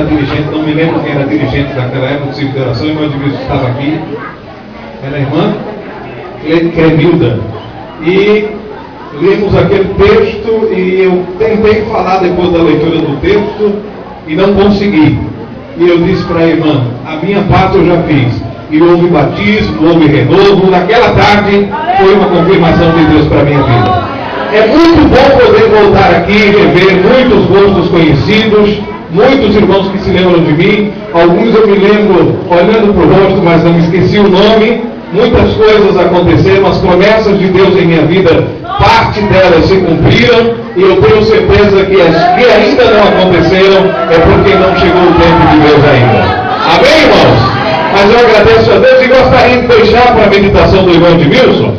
dirigente, não me lembro quem era dirigente daquela época do Círculo de Oração, irmã Edmilson estava aqui, era a irmã Cremilda, e lemos aquele texto e eu tentei falar depois da leitura do texto e não consegui. E eu disse para a irmã, a minha parte eu já fiz. E houve batismo, houve renovo. Naquela tarde foi uma confirmação de Deus para a minha vida. É muito bom poder voltar aqui e rever muitos rostos conhecidos, muitos irmãos que se lembram de mim. Alguns eu me lembro olhando para o rosto, mas não me esqueci o nome. Muitas coisas aconteceram, as promessas de Deus em minha vida, parte delas se cumpriram, e eu tenho certeza que as que ainda não aconteceram é porque não chegou o tempo de Deus ainda. Amém, irmãos? Mas eu agradeço a Deus e gostaria de deixar para a meditação do irmão Edmilson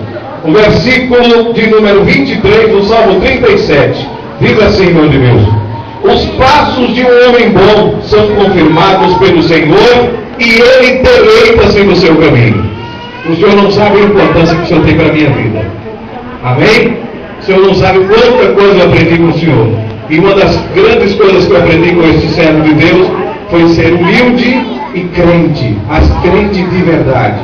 o versículo de número 23 do Salmo 37. Diz assim, irmão Edmilson: os passos de um homem bom são confirmados pelo Senhor e ele deleita-se no seu caminho. O senhor não sabe a importância que o senhor tem para a minha vida. Amém? O senhor não sabe quanta coisa eu aprendi com o senhor. E uma das grandes coisas que eu aprendi com este servo de Deus foi ser humilde e crente, mas crente de verdade.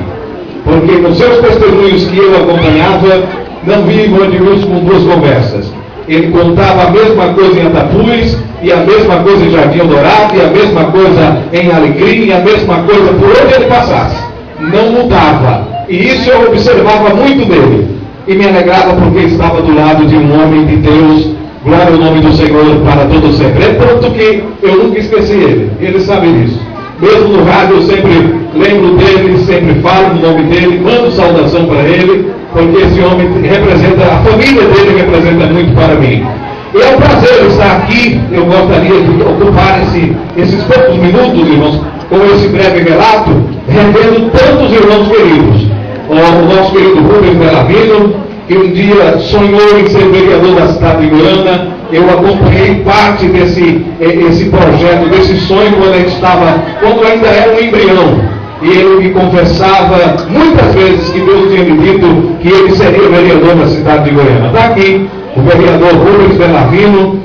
Porque nos seus testemunhos que eu acompanhava, não vi irmão Edmilson com duas conversas. Ele contava a mesma coisa em Atapuz, e a mesma coisa em Jardim Dourado, e a mesma coisa em Alecrim, e a mesma coisa por onde ele passasse. Não mudava. E isso eu observava muito dele. E me alegrava porque estava do lado de um homem de Deus. Glória ao nome do Senhor para todo sempre. É tanto que eu nunca esqueci ele. Ele sabe disso. Mesmo no rádio eu sempre lembro dele, sempre falo no nome dele, mando saudação para ele, porque esse homem representa, a família dele representa muito para mim. E é um prazer estar aqui. Eu gostaria de ocupar esses poucos minutos, irmãos, com esse breve relato, revendo tantos irmãos queridos. O nosso querido Rubens Belavino, que um dia sonhou em ser vereador da cidade de Goiânia. Eu acompanhei parte desse projeto, desse sonho, quando ainda era um embrião. E ele me confessava muitas vezes que Deus tinha me dito que ele seria vereador da cidade de Goiânia. Está aqui o vereador Rubens Belavino,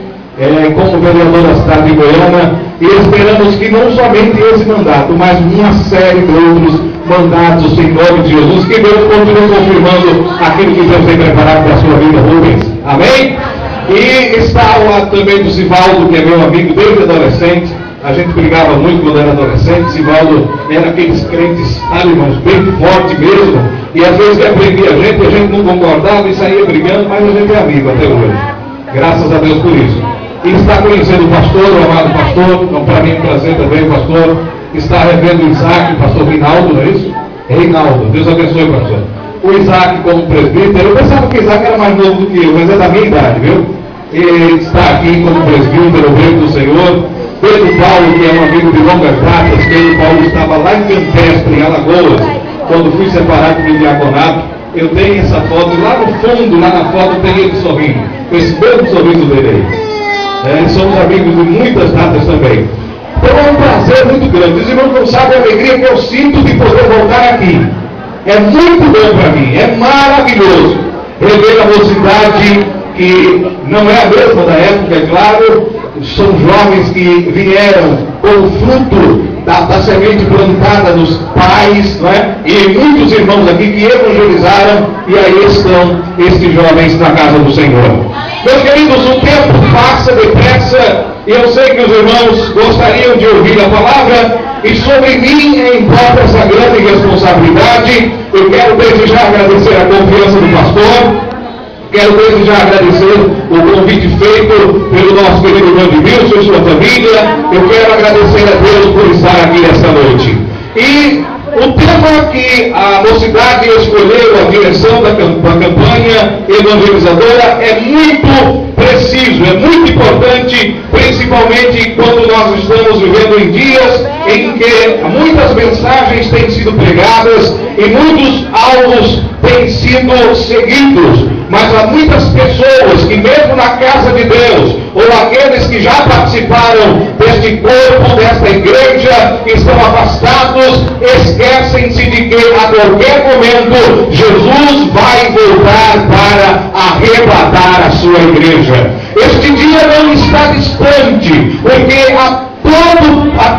como vereador da cidade de Goiânia, e esperamos que não somente esse mandato, mas uma série de outros mandatos em nome de Jesus, que Deus continue confirmando aquilo que Deus tem preparado para a sua vida, Rubens. Amém? E está o lado também do Zivaldo, que é meu amigo desde adolescente. A gente brigava muito quando era adolescente. Zivaldo era aqueles crentes, irmãos, bem forte mesmo. E às vezes que aprendia a gente não concordava e saía brigando, mas a gente é amigo até hoje. Graças a Deus por isso. E está conhecendo o pastor, o amado pastor. Então, para mim é um prazer também, o pastor. Está revendo o Isaac, o pastor Rinaldo, não é isso? Reinaldo, Deus abençoe, pastor. O Isaac como presbítero. Eu pensava que o Isaac era mais novo do que eu, mas é da minha idade, viu? Ele está aqui como presbítero, o reino do Senhor. Pedro Paulo, que é um amigo de longas datas. Pedro Paulo estava lá em Campestre, em Alagoas, quando fui separado do diaconato. Eu tenho essa foto, lá no fundo, lá na foto tem ele sorrindo, com esse mesmo sorriso dele aí. Somos amigos de muitas datas também. Então é um prazer muito grande. Os irmãos não sabem a alegria que eu sinto de poder voltar aqui. É muito bom para mim, é maravilhoso rever a mocidade que não é a mesma da época, é claro. São jovens que vieram com o fruto da semente plantada nos pais, não é? E muitos irmãos aqui que evangelizaram, e aí estão estes jovens na casa do Senhor. Meus queridos, o tempo passa depressa, e eu sei que os irmãos gostariam de ouvir a palavra, e sobre mim importa essa grande responsabilidade. Eu quero desde já agradecer a confiança do pastor. Quero desde já agradecer o convite feito pelo nosso querido irmão Edmilson e sua família. Eu quero agradecer a Deus por estar aqui esta noite. E o tema que a mocidade escolheu, a direção da campanha evangelizadora, é muito preciso, é muito importante, principalmente quando nós estamos vivendo em dias em que muitas mensagens têm sido pregadas e muitos alvos têm sido seguidos. Mas há muitas pessoas que mesmo na casa de Deus, ou aqueles que já participaram deste corpo, desta igreja, estão afastados, esquecem-se de que a qualquer momento Jesus vai voltar para arrebatar a sua igreja. Este dia não está distante, porque a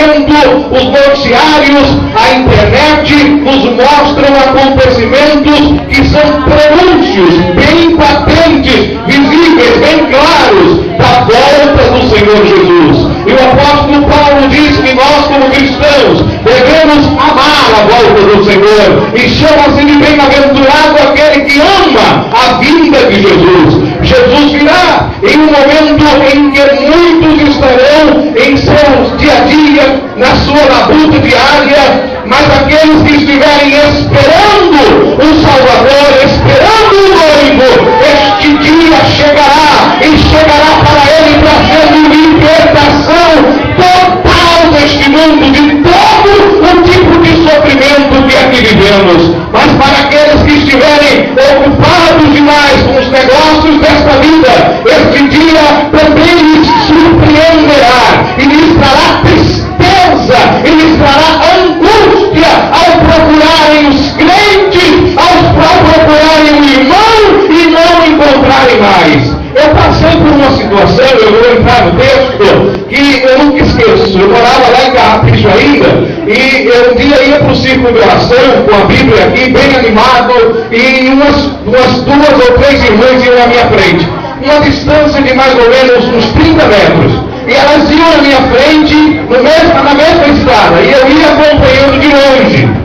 momento, os noticiários, a internet nos mostram acontecimentos que são prenúncios bem patentes, visíveis, bem claros, da volta do Senhor Jesus. E o apóstolo Paulo diz que nós, como cristãos, devemos amar a volta do Senhor, e chama-se de bem-aventurado aquele que ama a vinda de Jesus. Jesus virá em um momento em que muitos estarão em seu dia a dia, na sua labuta diária, mas aqueles que estiverem esperando o Salvador, esperando o noivo, este dia chegará, e chegará para ele trazendo libertação total deste mundo, de todo o tipo de sofrimento que aqui vivemos. Mas para aqueles que estiverem ocupados demais com os negócios desta vida, este dia também lhes surpreenderá, e lhes trará tristeza, e lhes trará angústia ao procurarem os crentes, ao procurarem o irmão e não encontrarem mais. Eu passei por uma situação, eu vou entrar no texto, que eu nunca esqueço. Eu morava lá em Carrapicho ainda, e eu um dia ia para o círculo de oração, com a Bíblia aqui, bem animado, e umas 2 ou 3 irmãs iam na minha frente. Uma distância de mais ou menos uns 30 metros. E elas iam na minha frente, na mesma estrada, e eu ia acompanhando de longe.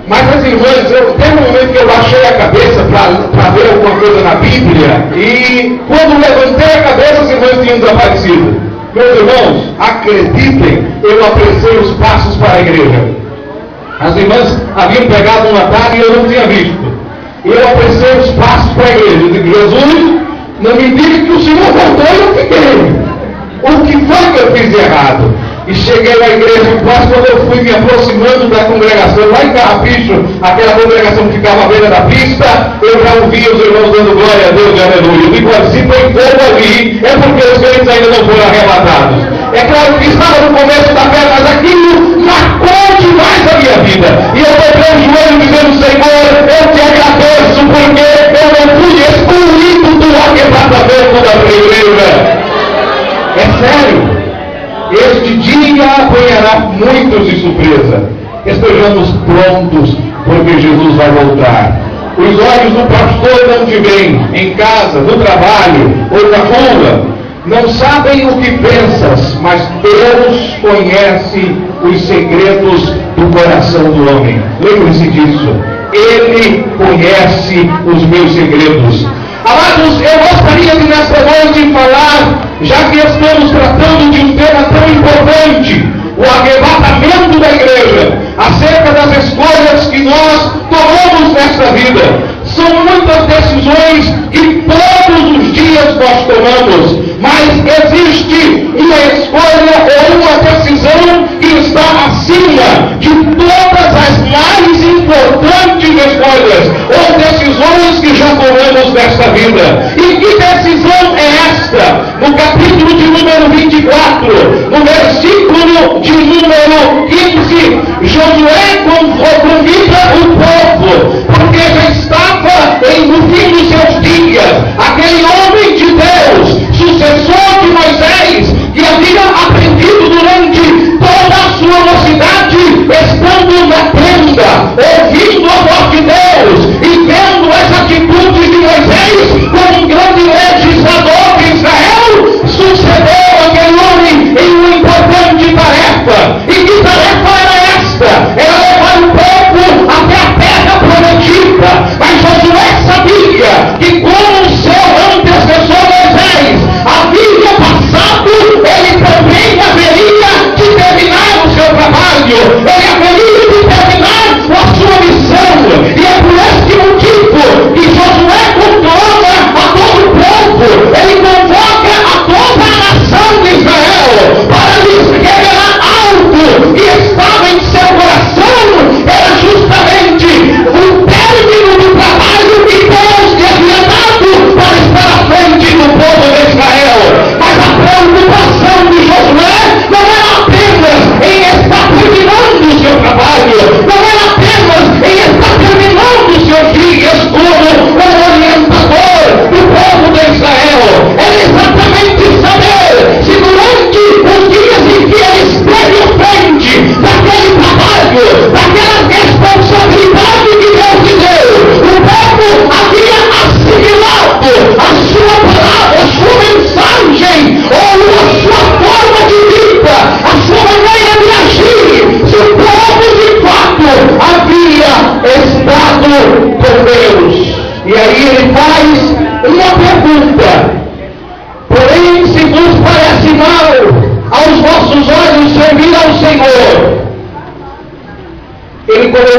Mas as irmãs, teve um momento que eu baixei a cabeça para ver alguma coisa na Bíblia, e quando levantei a cabeça, as irmãs tinham desaparecido. Meus irmãos, acreditem, eu apressei os passos para a igreja. As irmãs haviam pegado um atalho e eu não tinha visto. E eu apressei os passos para a igreja. Eu digo: Jesus, não me diga que o Senhor voltou e eu fiquei. O que foi que eu fiz de errado? E cheguei na igreja, mas quando eu fui me aproximando da congregação, lá em Carrapicho, aquela congregação que ficava à beira da pista, eu já ouvia os irmãos dando glória a Deus e aleluia. Eu digo: se tem fogo ali, é porque os crentes ainda não foram arrebatados. É claro que estava no começo da fé, mas aquilo marcou demais a minha vida. E eu dobrei o joelho dizendo: Senhor, eu te agradeço, porque eu não fui excluído do arrebatamento da igreja. É sério. Este dia apanhará muitos de surpresa. Estejamos prontos, porque Jesus vai voltar. Os olhos do pastor não te veem em casa, no trabalho ou na rua. Não sabem o que pensas, mas Deus conhece os segredos do coração do homem. Lembre-se disso. Ele conhece os meus segredos. Amados, eu gostaria de nesta noite falar, já que estamos tratando de um tema tão importante, o arrebatamento da igreja, acerca das escolhas que nós tomamos nesta vida. São muitas decisões que todos os dias nós tomamos, mas existe uma escolha ou uma decisão que está acima de todas as mais importantes escolhas ou decisões que já tomamos nesta vida. E que decisão é esta? No capítulo de número 24, no versículo de número 15, Josué convida o povo, porque já estava no fim dos seus dias, aquele homem de Deus, sucessor de Moisés, que havia aprendido durante toda a sua mocidade, estando na tenda, ouvindo a voz de Deus e vendo as atitudes de Moisés como um grande legislador de Israel, sucedeu aquele homem em uma importante tarefa. E que tarefa era esta? Era levar o povo até a terra prometida. Mas Josué sabia que com o seu antecessor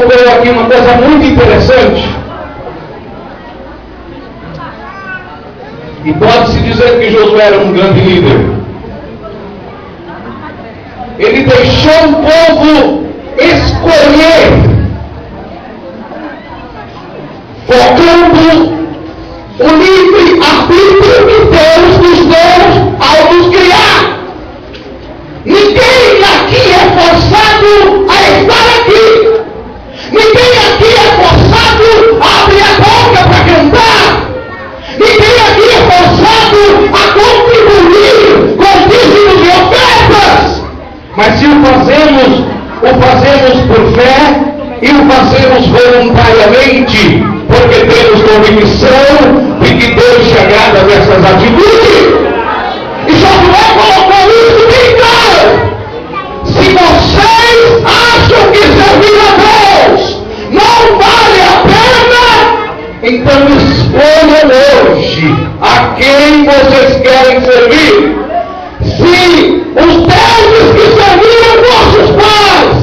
colocou aqui uma coisa muito interessante. E pode-se dizer que Josué era um grande líder. Ele deixou o povo escolher, focando o livre-arbítrio que Deus nos deu ao nos criar. Ninguém aqui é forçado a estar aqui. Ninguém aqui é forçado a abrir a boca para cantar. Ninguém aqui é forçado a contribuir com dízimos e ofertas. Mas se o fazemos por fé e o fazemos voluntariamente, porque temos convicção de que Deus se agrada dessas atitudes. E Josué colocou isso bem claro. Se vocês acham que servir a Deus não vale a pena, então escolham hoje a quem vocês querem servir. Se os deuses que serviram nossos pais,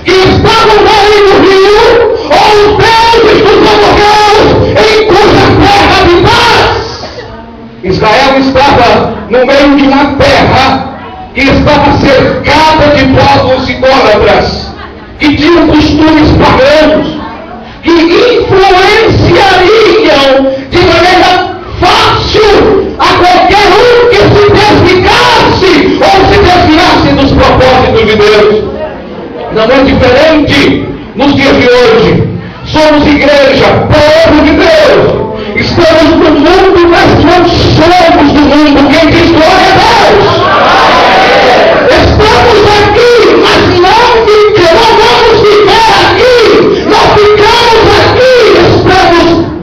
que estavam ali no rio, ou os deuses dos amorreus em cuja terra habitasse. Israel estava no meio de uma terra que estava cercada de povos idólatras, que tinham costumes pagãos, que influenciariam de maneira fácil a qualquer um que se desligasse ou se desviasse dos propósitos de Deus. Não é diferente nos dias de hoje. Somos igreja, povo de Deus. Estamos no mundo, mas não somos do mundo. Quem diz glória a Deus.